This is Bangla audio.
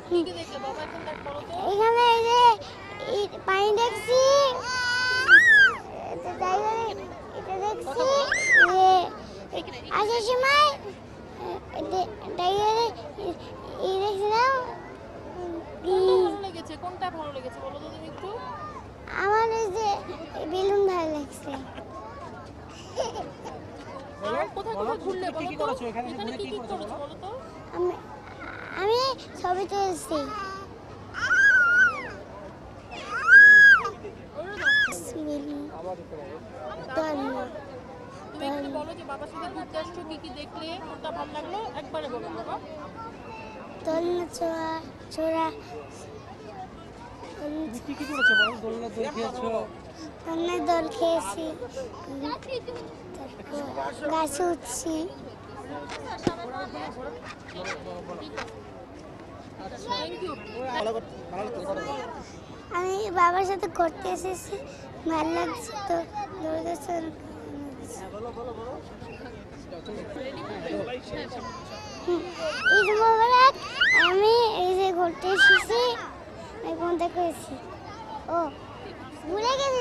কি কি দেখলে বাবা এখন দেখ বলো তো? এখানে এই যে পানি দেখছি, এটা দেখছি যে আসার সময় টাইগারে দেখছিলাম। কোনটা ভালো লেগেছে বলো তো তুমি একটু? আমার এই যে বেলুন ভালো লাগছে। আর কোথায় কোথায় ঘুরলে বলো তো? এখানে কি কি করেছো বলো তো? আমি ছবি তুলছি। তুমি একটু বলো যে বাবার সাথে ঘুরতে আসছো, কি কি দেখলে, কোনটা ভালো লাগলো একবারে বলো বাবা। দোলনা চড়া তুমি কি কি করেছো বলো? দোলনা দোল খেয়েছো? দোলনায় দোল খেয়েছি, গাছে উঠছি। আমি বাবার সাথে ঘুরতে এসেছি, ভালো লাগছে তো দূরদর্শন। ঈদ মোবারক। আমি এই যে ঘুরতে এসেছি, কোনটা করেছি ও ভুলে গেছি।